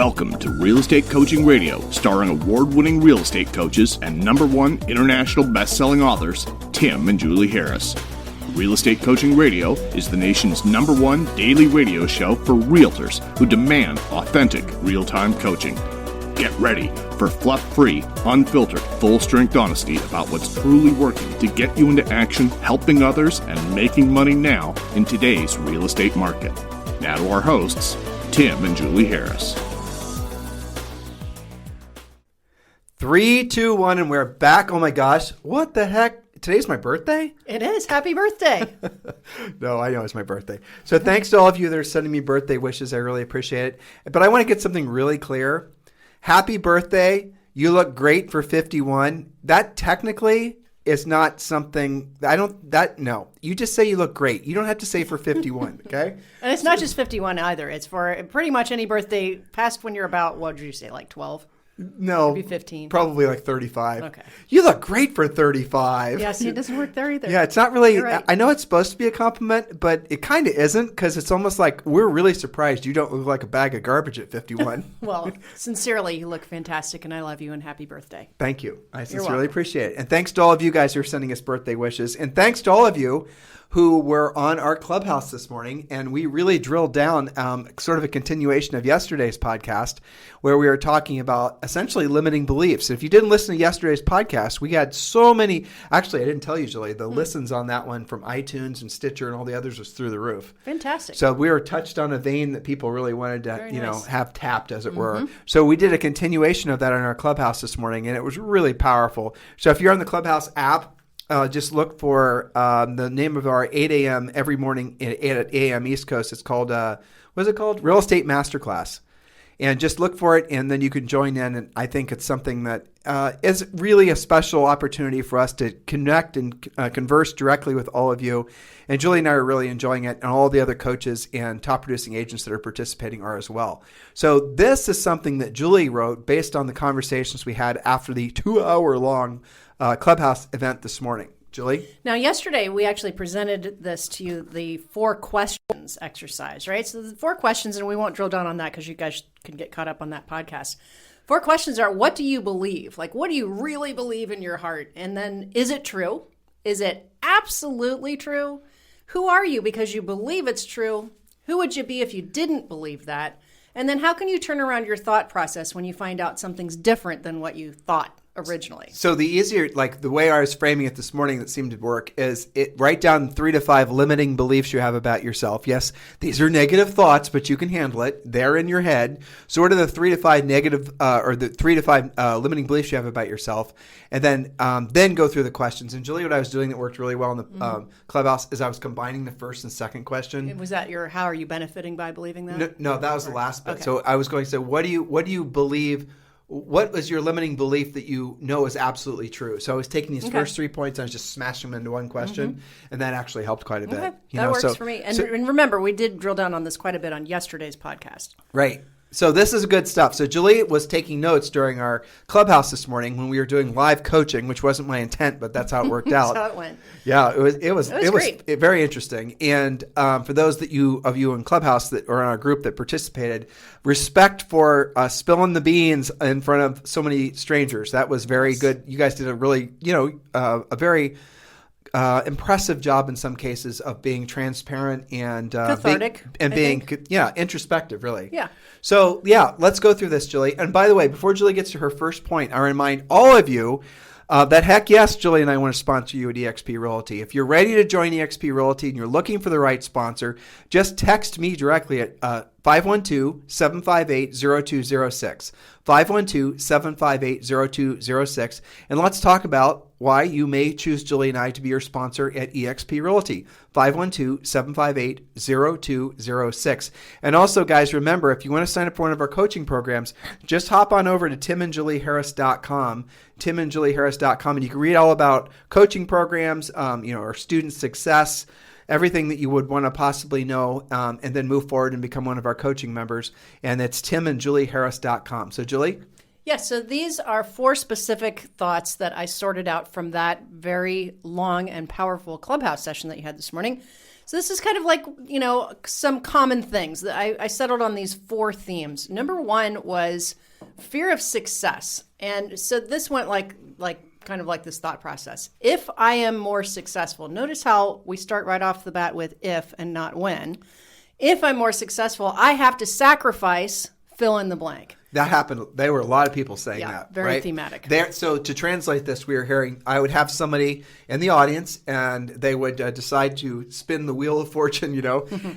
Welcome to Real Estate Coaching Radio, starring award-winning real estate coaches and #1 international best-selling authors, Tim and Julie Harris. Real Estate Coaching Radio is the nation's #1 daily radio show for realtors who demand authentic, real-time coaching. Get ready for fluff-free, unfiltered, full-strength honesty about what's truly working to get you into action, helping others, and making money now in today's real estate market. Now to our hosts, Tim and Julie Harris. 3, 2, 1, and we're back. Oh my gosh. What the heck? Today's my birthday? It is. Happy birthday. No, I know it's my birthday. So thanks to all of you that are sending me birthday wishes. I really appreciate it. But I want to get something really clear. Happy birthday. You look great for 51. That technically is not something, no. You just say you look great. You don't have to say for 51, okay? And it's not just 51 either. It's for pretty much any birthday past when you're about, what did you say, like 12? No, maybe 15. Probably like 35. Okay. You look great for 35. Yeah, see, it doesn't work there either. Yeah, it's not really, right. I know it's supposed to be a compliment, but it kind of isn't because it's almost like we're really surprised you don't look like a bag of garbage at 51. Well, sincerely, you look fantastic and I love you and happy birthday. Thank you. I You're sincerely welcome. appreciate it. And thanks to all of you guys who are sending us birthday wishes. And thanks to all of you who were on our clubhouse this morning. And we really drilled down sort of a continuation of yesterday's podcast where we were talking about essentially limiting beliefs. If you didn't listen to yesterday's podcast, we had so many, actually I didn't tell you, Julie, the listens on that one from iTunes and Stitcher and all the others was through the roof. Fantastic. So we were touched on a vein that people really wanted to, Very nice. have tapped, as it were. So we did a continuation of that on our clubhouse this morning, and it was really powerful. So if you're on the Clubhouse app, just look for the name of our 8 a.m. every morning at 8 a.m. East Coast. It's called, what is it called? Real Estate Masterclass. And just look for it, and then you can join in. And I think it's something that is really a special opportunity for us to connect and converse directly with all of you. And Julie and I are really enjoying it, and all the other coaches and top producing agents that are participating are as well. So this is something that Julie wrote based on the conversations we had after the 2-hour-long Clubhouse event this morning. Julie? Now, yesterday, we actually presented this to you, the 4 questions exercise, right? So the 4 questions, and we won't drill down on that because you guys can get caught up on that podcast. 4 questions are, what do you believe? Like, what do you really believe in your heart? And then, is it true? Is it absolutely true? Who are you because you believe it's true? Who would you be if you didn't believe that? And then how can you turn around your thought process when you find out something's different than what you thought originally? So the easier, like the way I was framing it this morning that seemed to work is write down 3 to 5 limiting beliefs you have about yourself. Yes, these are negative thoughts, but you can handle it. They're in your head. So what are the 3 to 5 negative or the 3 to 5 limiting beliefs you have about yourself? And then go through the questions. And Julie, what I was doing that worked really well in the Clubhouse is I was combining the first and second question. Was that your, how are you benefiting by believing that? No, that was the last bit. Okay. So I was going to say, what do you believe? What was your limiting belief that you know is absolutely true? So I was taking these first 3 points, I was just smashing them into one question, and that actually helped quite a bit. Okay. That works for me. And remember, we did drill down on this quite a bit on yesterday's podcast. Right. So this is good stuff. So Julie was taking notes during our Clubhouse this morning when we were doing live coaching, which wasn't my intent, but that's how it worked out. That's how it went. Yeah, it was great. Very interesting. And for those of you in Clubhouse that or in our group that participated, respect for spilling the beans in front of so many strangers. That was very good. You guys did a really, a very impressive job in some cases of being transparent and cathartic, being introspective, really. Yeah. So let's go through this, Julie. And by the way, before Julie gets to her first point, I remind all of you that heck yes, Julie and I want to sponsor you at eXp Realty. If you're ready to join eXp Realty and you're looking for the right sponsor, just text me directly at 512-758-0206. 512-758-0206. And let's talk about why you may choose Julie and I to be your sponsor at eXp Realty. 512-758-0206. And also, guys, remember, if you want to sign up for one of our coaching programs, just hop on over to timandjulieharris.com, timandjulieharris.com, and you can read all about coaching programs, our student success, everything that you would want to possibly know, and then move forward and become one of our coaching members. And it's timandjulieharris.com. So, Julie? Yes, so these are 4 specific thoughts that I sorted out from that very long and powerful Clubhouse session that you had this morning. So this is kind of like, some common things that I settled on these 4 themes. Number 1 was fear of success. And so this went like kind of like this thought process. If I am more successful, notice how we start right off the bat with if and not when. If I'm more successful, I have to sacrifice fill in the blank. That happened. There were a lot of people saying that. Very right? thematic. So to translate this, we were hearing, I would have somebody in the audience and they would decide to spin the wheel of fortune,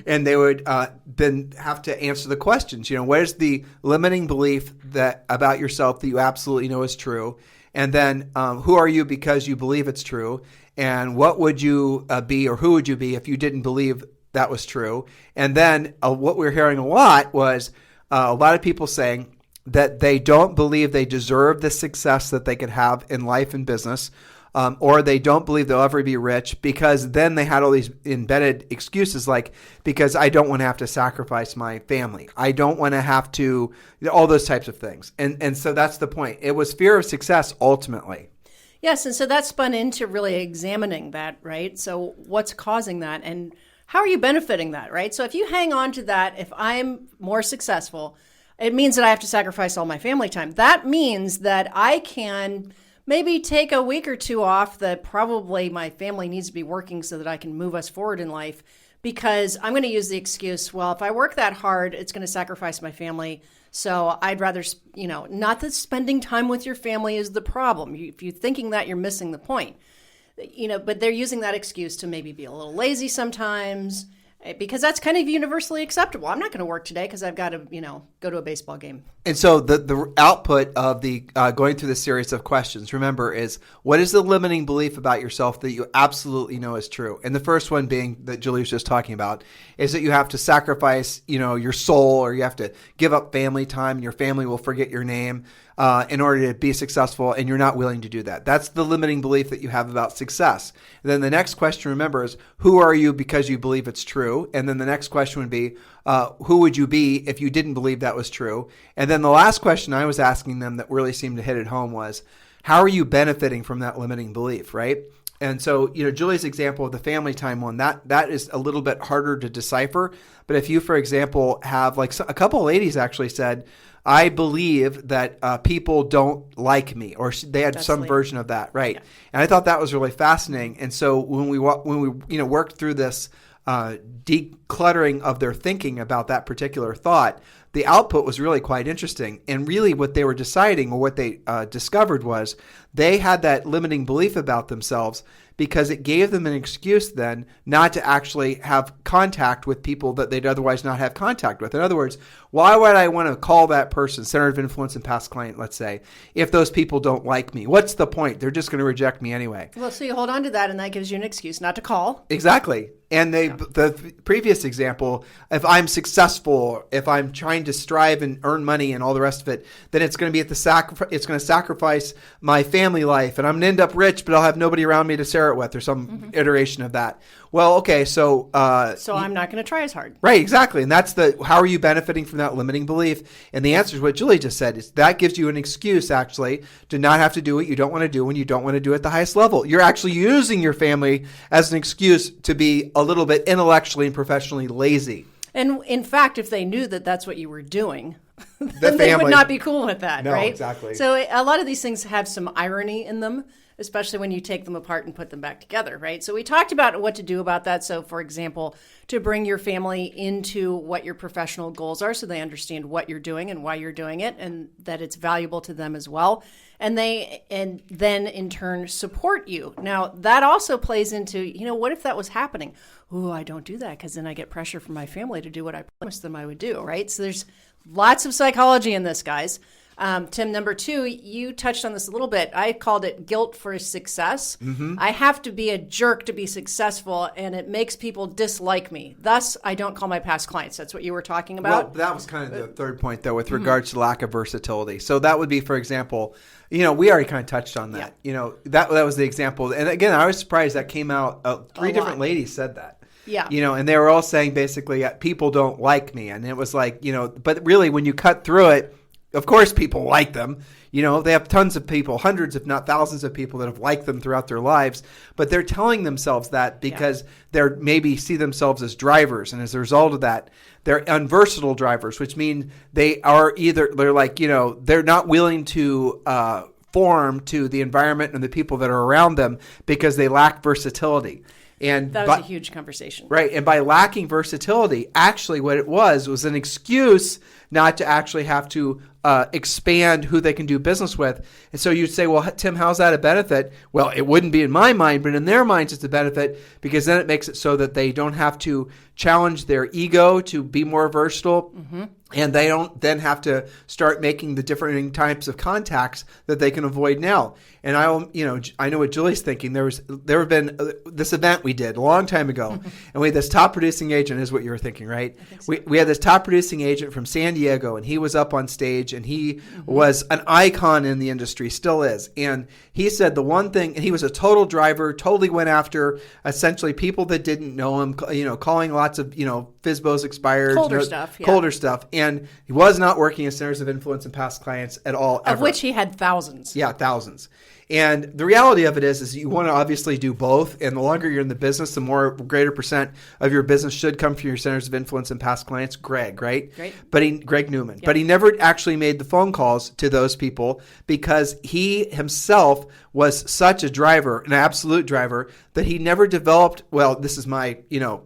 and they would then have to answer the questions. What is the limiting belief that about yourself that you absolutely know is true? And then who are you because you believe it's true? And what would you be or who would you be if you didn't believe that was true? And then what we were hearing a lot was a lot of people saying that they don't believe they deserve the success that they could have in life and business, or they don't believe they'll ever be rich, because then they had all these embedded excuses like, because I don't want to have to sacrifice my family. I don't want to have to, all those types of things. And so that's the point. It was fear of success ultimately. Yes, and so that spun into really examining that, right? So what's causing that and how are you benefiting that, right? So if you hang on to that, if I'm more successful, it means that I have to sacrifice all my family time. That means that I can maybe take a week or 2 off that probably my family needs to be working so that I can move us forward in life, because I'm going to use the excuse, well, if I work that hard, it's going to sacrifice my family. So I'd rather, not that spending time with your family is the problem. If you're thinking that, you're missing the point. But they're using that excuse to maybe be a little lazy sometimes, because that's kind of universally acceptable. I'm not going to work today because I've got to, go to a baseball game. And so the output of the going through the series of questions, remember, is what is the limiting belief about yourself that you absolutely know is true? And the first one being that Julie was just talking about is that you have to sacrifice, your soul, or you have to give up family time and your family will forget your name in order to be successful, and you're not willing to do that. That's the limiting belief that you have about success. And then the next question, remember, is who are you because you believe it's true? And then the next question would be, who would you be if you didn't believe that was true? And then the last question I was asking them that really seemed to hit it home was, how are you benefiting from that limiting belief, right? And so, Julie's example of the family time one, that is a little bit harder to decipher. But if you, for example, have a couple of ladies actually said, I believe that people don't like me, or they had some version of that, right? Yeah. And I thought that was really fascinating. And so when we worked through this decluttering of their thinking about that particular thought, the output was really quite interesting. And really what they were deciding, or what they discovered, was they had that limiting belief about themselves because it gave them an excuse then not to actually have contact with people that they'd otherwise not have contact with. In other words, why would I want to call that person, center of influence and past client, let's say, if those people don't like me? What's the point? They're just going to reject me anyway. Well, so you hold on to that, and that gives you an excuse not to call. Exactly. And the previous example, if I'm successful, if I'm trying to strive and earn money and all the rest of it, then it's going to be it's going to sacrifice my family life, and I'm going to end up rich, but I'll have nobody around me to share it with, or some iteration of that. Well, okay, so I'm not going to try as hard. Right, exactly. And that's how are you benefiting from that limiting belief? And the answer is what Julie just said, is that gives you an excuse actually to not have to do what you don't want to do when you don't want to do at the highest level. You're actually using your family as an excuse to be a little bit intellectually and professionally lazy. And in fact, if they knew that that's what you were doing, then they would not be cool with that, right? Exactly. So a lot of these things have some irony in them, especially when you take them apart and put them back together, right? So we talked about what to do about that. So, for example, to bring your family into what your professional goals are so they understand what you're doing and why you're doing it, and that it's valuable to them as well. And then in turn support you. Now, that also plays into, what if that was happening? Ooh, I don't do that because then I get pressure from my family to do what I promised them I would do, right? So there's lots of psychology in this, guys. Tim, number 2, you touched on this a little bit. I called it guilt for success. Mm-hmm. I have to be a jerk to be successful, and it makes people dislike me. Thus, I don't call my past clients. That's what you were talking about. Well, that was kind of the third point, though, with regards to lack of versatility. So that would be, for example, we already kind of touched on that. Yeah. That was the example. And again, I was surprised that came out. 3 different ladies said that. Yeah. And they were all saying basically, people don't like me. And it was like, but really when you cut through it, of course people like them. They have tons of people, hundreds if not thousands of people that have liked them throughout their lives, but they're telling themselves that because they're maybe see themselves as drivers, and as a result of that, they're unversatile drivers, which mean they're not willing to form to the environment and the people that are around them because they lack versatility. And that was a huge conversation. Right. And by lacking versatility, actually what it was an excuse not to actually have to expand who they can do business with. And so you'd say, well, Tim, how's that a benefit? Well, it wouldn't be in my mind, but in their minds it's a benefit because then it makes it so that they don't have to challenge their ego to be more versatile. Mm-hmm. And they don't then have to start making the different types of contacts that they can avoid now. And I know what Julie's thinking. There have been this event we did a long time ago, and we had this top producing agent. Is what you were thinking, right? So. We had this top producing agent from San Diego, and he was up on stage, and he was an icon in the industry, still is. And he said the one thing, and he was a total driver, totally went after essentially people that didn't know him, calling lots of FSBOs expired, colder stuff. And he was not working as centers of influence and past clients at all, of which he had thousands. Yeah, thousands. And the reality of it is you want to obviously do both. And the longer you're in the business, the greater percent of your business should come from your centers of influence and past clients. Greg, right? Great. Greg Newman. Yep. But he never actually made the phone calls to those people because he himself was such a driver, an absolute driver, that he never developed, well, this is my,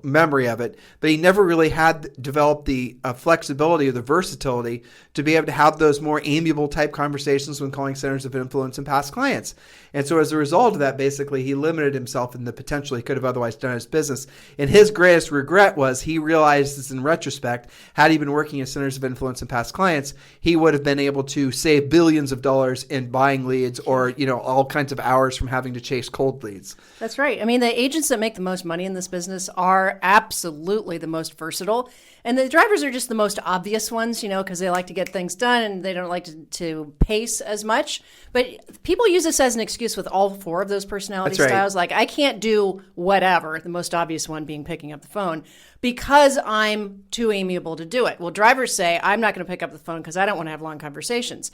memory of it, but he never really had developed the flexibility or the versatility to be able to have those more amiable type conversations when calling centers of influence and past clients. And so as a result of that, basically, he limited himself in the potential he could have otherwise done his business. And his greatest regret was he realized this in retrospect, had he been working at centers of influence and past clients, he would have been able to save billions of dollars in buying leads or, all kinds of hours from having to chase cold leads. That's right. I mean, the agents that make the most money in this business are absolutely the most versatile. And the drivers are just the most obvious ones, because they like to get things done and they don't like to pace as much. But people use this as an excuse with all four of those personality styles. Like, I can't do whatever, the most obvious one being picking up the phone, because I'm too amiable to do it. Well, drivers say, I'm not going to pick up the phone because I don't want to have long conversations.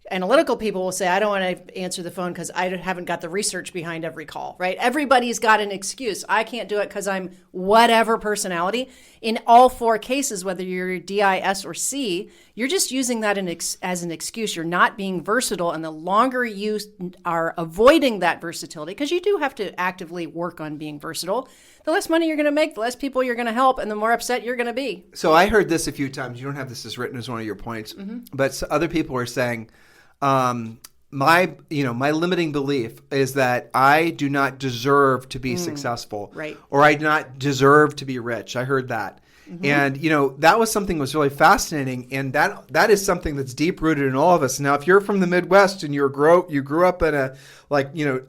Analytical people will say, I don't want to answer the phone because I haven't got the research behind every call, right? Everybody's got an excuse. I can't do it because I'm whatever personality. In all four cases, whether you're D, I, S, or C, you're just using that as an excuse. You're not being versatile. And the longer you are avoiding that versatility, because you do have to actively work on being versatile, the less money you're going to make, the less people you're going to help, and the more upset you're going to be. So I heard this a few times. You don't have this as written as one of your points, but other people are saying, my limiting belief is that I do not deserve to be successful, right? Or I do not deserve to be rich. I heard that. And, that was something that was really fascinating. And that is something that's deep rooted in all of us. Now, if you're from the Midwest and you grew up in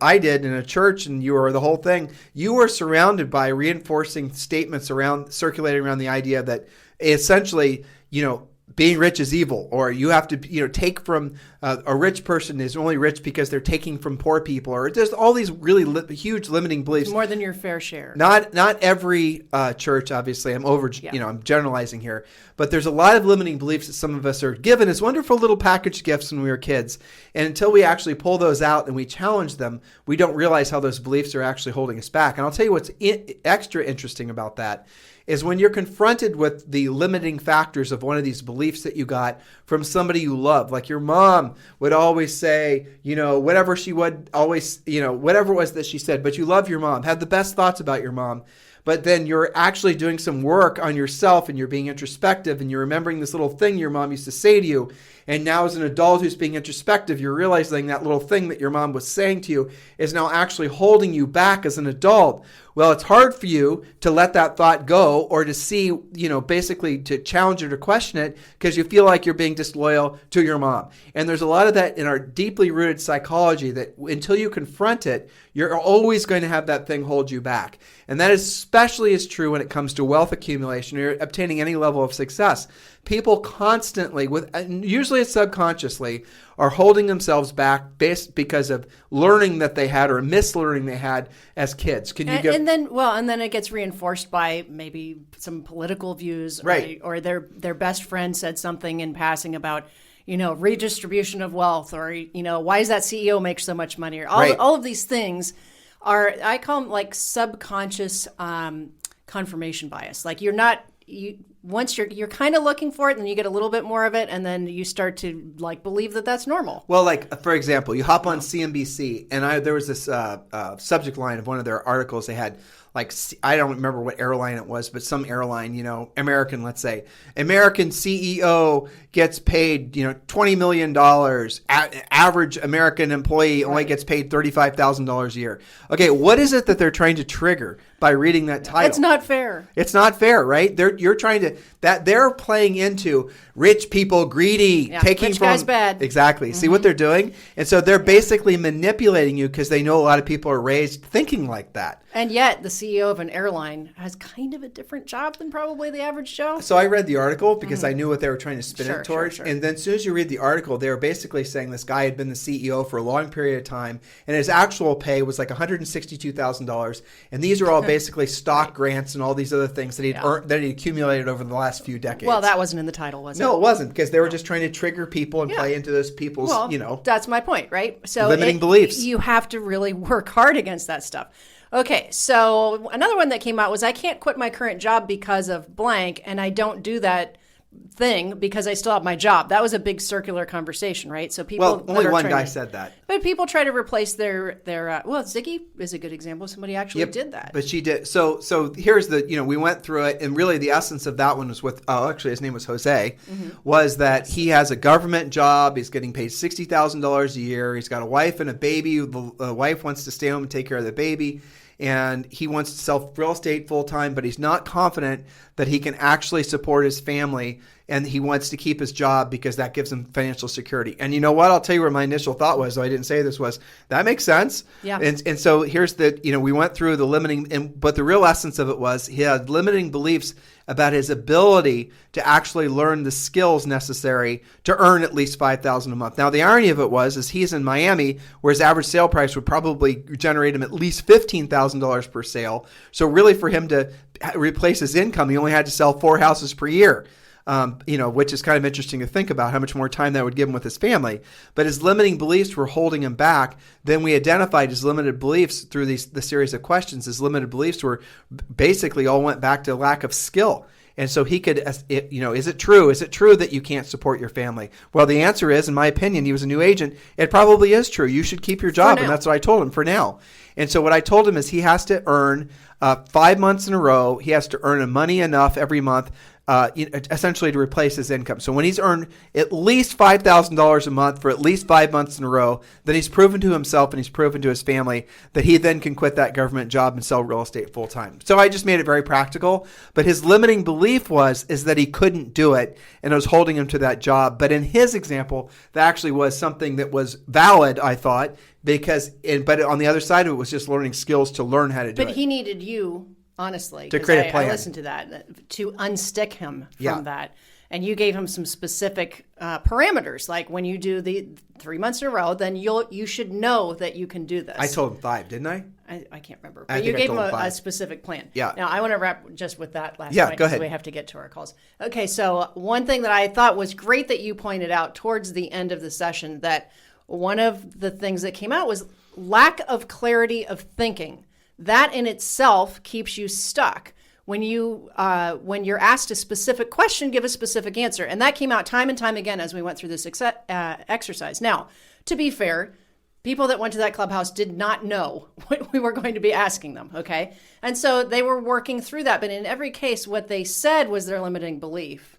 I did in a church and you were the whole thing, you were surrounded by reinforcing statements circulating around the idea that essentially, being rich is evil, or you have to, take from a rich person is only rich because they're taking from poor people, or just all these really huge limiting beliefs. More than your fair share. Not every church, obviously. I'm generalizing here, but there's a lot of limiting beliefs that some of us are given as wonderful little packaged gifts when we were kids, and until we actually pull those out and we challenge them, we don't realize how those beliefs are actually holding us back. And I'll tell you what's extra interesting about that is when you're confronted with the limiting factors of one of these beliefs that you got from somebody you love. Like your mom would always say, whatever she would always, whatever it was that she said, but you love your mom, have the best thoughts about your mom. But then you're actually doing some work on yourself and you're being introspective and you're remembering this little thing your mom used to say to you. And now as an adult who's being introspective, you're realizing that little thing that your mom was saying to you is now actually holding you back as an adult. Well, it's hard for you to let that thought go or to see, basically to challenge it or question it because you feel like you're being disloyal to your mom. And there's a lot of that in our deeply rooted psychology that until you confront it, you're always going to have that thing hold you back. And that especially is true when it comes to wealth accumulation or obtaining any level of success. People constantly, usually it's subconsciously, are holding themselves back because of learning that they had or mislearning they had as kids. And then it gets reinforced by maybe some political views, right? Or their best friend said something in passing about, redistribution of wealth, or, why does that CEO make so much money? Or Right. all of these things are, I call them like subconscious confirmation bias. Like once you're kind of looking for it, and then you get a little bit more of it, and then you start to like believe that that's normal. Well, like, for example, you hop on CNBC, and there was this subject line of one of their articles. They had, like, I don't remember what airline it was, but some airline, American, let's say. American CEO gets paid, $20 million. Average American employee only gets paid $35,000 a year. Okay, what is it that they're trying to trigger by reading that title? It's not fair. It's not fair, right? They're playing into rich people greedy, taking rich from guy's bad. Exactly. Mm-hmm. See what they're doing? And so they're basically manipulating you because they know a lot of people are raised thinking like that. And yet the CEO of an airline has kind of a different job than probably the average Joe. So I read the article because I knew what they were trying to spin it towards. Sure. And then as soon as you read the article, they were basically saying this guy had been the CEO for a long period of time, and his actual pay was like $162,000. And these are all basically stock grants and all these other things that he'd earned, that he'd accumulated over the last few decades. Well, that wasn't in the title, was it? No, it wasn't, because they were just trying to trigger people and play into those people's, That's my point, right? So limiting beliefs. You have to really work hard against that stuff. Okay, so another one that came out was I can't quit my current job because of blank, and I don't do that thing because I still have my job. That was a big circular conversation, right? So people only one guy said that. But people try to replace their Ziggy is a good example. Somebody actually did that. But she did. So here's we went through it, and really the essence of that one was actually his name was Jose, was that he has a government job. He's getting paid $60,000 a year. He's got a wife and a baby. The wife wants to stay home and take care of the baby. And he wants to sell real estate full time, but he's not confident that he can actually support his family. And he wants to keep his job because that gives him financial security. And you know what? I'll tell you where my initial thought was, though I didn't say this, was that makes sense. Yeah. And so here's we went through the limiting, but the real essence of it was he had limiting beliefs about his ability to actually learn the skills necessary to earn at least $5,000 a month. Now, the irony of it is he's in Miami, where his average sale price would probably generate him at least $15,000 per sale. So really, for him to replace his income, he only had to sell 4 houses per year. Which is kind of interesting to think about how much more time that would give him with his family. But his limiting beliefs were holding him back. Then we identified his limited beliefs through the series of questions. His limited beliefs were basically all went back to lack of skill. And so he could, is it true? Is it true that you can't support your family? Well, the answer is, in my opinion, he was a new agent. It probably is true. You should keep your job. And that's what I told him for now. And so what I told him is he has to earn 5 months in a row. He has to earn money enough every month essentially to replace his income. So when he's earned at least $5,000 a month for at least 5 months in a row, then he's proven to himself and he's proven to his family that he then can quit that government job and sell real estate full time. So I just made it very practical. But his limiting belief is that he couldn't do it, and it was holding him to that job. But in his example, that actually was something that was valid, I thought, but on the other side of it was just learning skills to learn how to do it. But he needed you, honestly, to create a plan. I listened to that, to unstick him from that. And you gave him some specific parameters, like when you do the 3 months in a row, then you should know that you can do this. I told him 5, didn't I? I can't remember. But you gave him a specific plan. Yeah. Now, I want to wrap just with that last point. Go ahead. We have to get to our calls. Okay, so one thing that I thought was great that you pointed out towards the end of the session, that one of the things that came out was lack of clarity of thinking. That in itself keeps you stuck. When you're asked a specific question, give a specific answer. And that came out time and time again as we went through this exercise. Now, to be fair, people that went to that clubhouse did not know what we were going to be asking them, okay? And so they were working through that. But in every case, what they said was their limiting belief.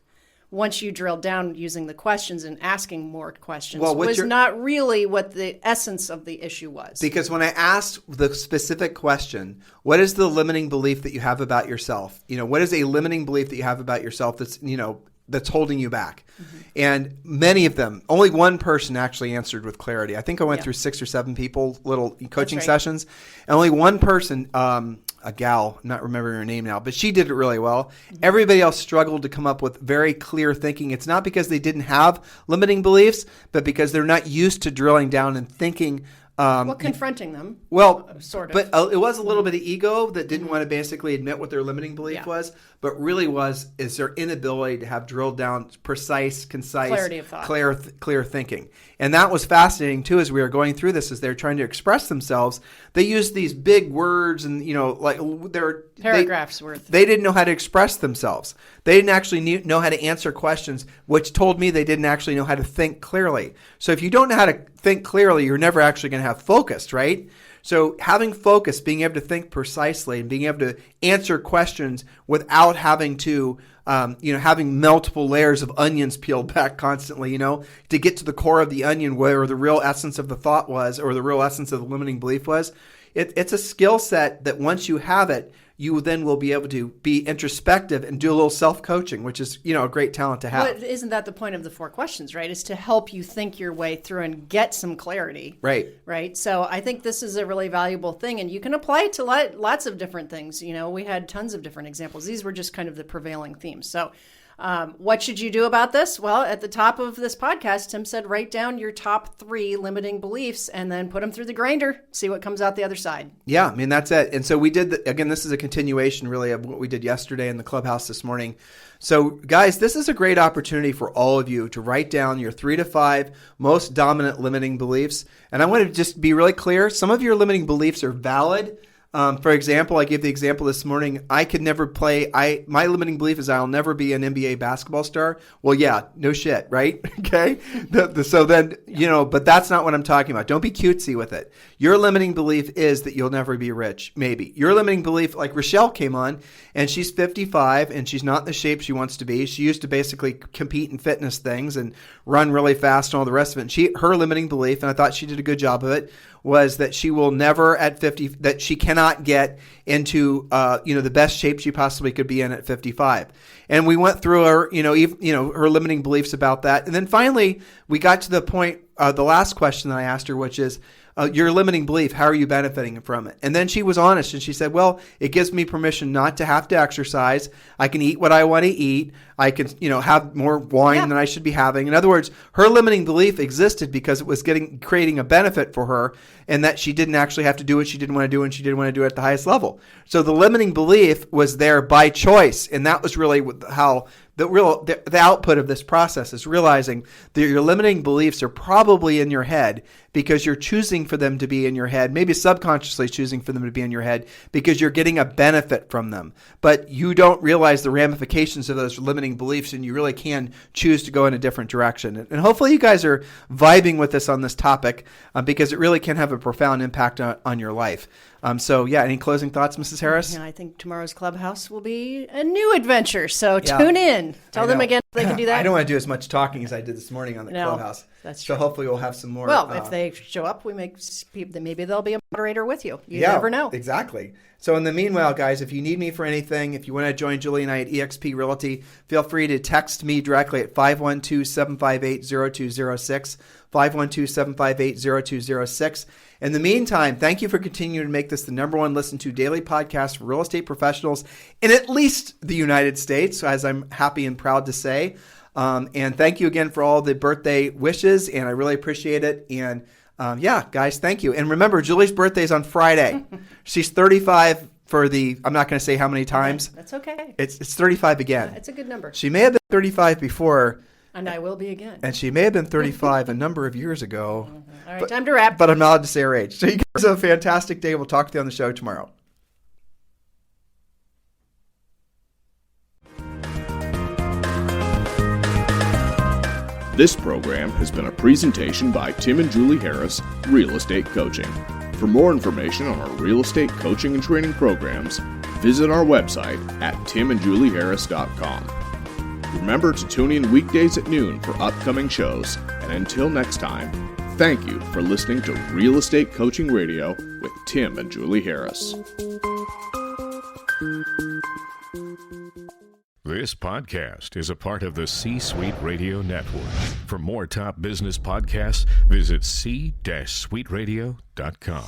Once you drill down using the questions and asking more questions, was not really what the essence of the issue was. Because when I asked the specific question, what is the limiting belief that you have about yourself? What is a limiting belief that you have about yourself that's holding you back? Mm-hmm. And many of them, only one person actually answered with clarity. I think I went through 6 or 7 people, little coaching sessions, and only one person, a gal, I'm not remembering her name now, but she did it really well. Mm-hmm. Everybody else struggled to come up with very clear thinking. It's not because they didn't have limiting beliefs, but because they're not used to drilling down and thinking Confronting them. Well, sort of. But it was a little bit of ego that didn't want to basically admit what their limiting belief was, but really is their inability to have drilled down precise, concise, clarity of thought. clear thinking. And that was fascinating too as we were going through this, as they're trying to express themselves. They used these big words and, like they're paragraphs worth. They didn't know how to express themselves. They didn't actually know how to answer questions, which told me they didn't actually know how to think clearly. So if you don't know how to think clearly, you're never actually going to have focus, right? So having focus, being able to think precisely and being able to answer questions without having to, having multiple layers of onions peeled back constantly, to get to the core of the onion where the real essence of the thought was, or the real essence of the limiting belief was. It's a skill set that once you have it, you then will be able to be introspective and do a little self-coaching, which is, a great talent to have. Well, isn't that the point of the 4 questions, right? Is to help you think your way through and get some clarity. Right. Right. So I think this is a really valuable thing, and you can apply it to lots of different things. We had tons of different examples. These were just kind of the prevailing themes. So what should you do about this? Well, at the top of this podcast, Tim said, write down your top 3 limiting beliefs and then put them through the grinder, see what comes out the other side. Yeah, I mean, that's it. And so we did, again, this is a continuation really of what we did yesterday in the clubhouse this morning. So guys, this is a great opportunity for all of you to write down your 3 to 5 most dominant limiting beliefs. And I want to just be really clear. Some of your limiting beliefs are valid. For example, I gave the example this morning, I could never play, my limiting belief is I'll never be an NBA basketball star. Well, yeah, no shit, right? Okay? So then, but that's not what I'm talking about. Don't be cutesy with it. Your limiting belief is that you'll never be rich, maybe. Your limiting belief, like Rochelle came on, and she's 55, and she's not in the shape she wants to be. She used to basically compete in fitness things and run really fast and all the rest of it. And her limiting belief, and I thought she did a good job of it, was that she will never at 50, that she cannot get into, the best shape she possibly could be in at 55. And we went through her, her limiting beliefs about that. And then finally, we got to the point, the last question that I asked her, which is, your limiting belief, how are you benefiting from it? And then she was honest and she said, well, it gives me permission not to have to exercise. I can eat what I want to eat. I can, have more wine than I should be having. In other words, her limiting belief existed because it was creating a benefit for her, and that she didn't actually have to do what she didn't want to do, and she didn't want to do it at the highest level. So the limiting belief was there by choice, and that was really how the output of this process is realizing that your limiting beliefs are probably in your head because you're choosing for them to be in your head, maybe subconsciously choosing for them to be in your head because you're getting a benefit from them. But you don't realize the ramifications of those limiting beliefs, and you really can choose to go in a different direction. And hopefully you guys are vibing with us on this topic because it really can have a profound impact on your life. Any closing thoughts, Mrs. Harris? Yeah, I think tomorrow's clubhouse will be a new adventure, so tune in. Tell them again if they can do that. I don't want to do as much talking as I did this morning on the clubhouse. That's true. So hopefully we'll have some more. Well, if they show up, maybe there'll be a moderator with you. You never know. Exactly. So in the meanwhile, guys, if you need me for anything, if you want to join Julie and I at eXp Realty, feel free to text me directly at 512-758-0206, 512-758-0206. In the meantime, thank you for continuing to make this the #1 listened to daily podcast for real estate professionals in at least the United States, as I'm happy and proud to say. And thank you again for all the birthday wishes, and I really appreciate it. And guys, thank you. And remember, Julie's birthday is on Friday. She's 35 I'm not going to say how many times. That's okay. It's 35 again. It's a good number. She may have been 35 before. And I will be again. And she may have been 35 a number of years ago. All right, time to wrap. But I'm not allowed to say her age. So you guys have a fantastic day. We'll talk to you on the show tomorrow. This program has been a presentation by Tim and Julie Harris, Real Estate Coaching. For more information on our real estate coaching and training programs, visit our website at timandjulieharris.com. Remember to tune in weekdays at noon for upcoming shows. And until next time, thank you for listening to Real Estate Coaching Radio with Tim and Julie Harris. This podcast is a part of the C-Suite Radio Network. For more top business podcasts, visit c-suiteradio.com.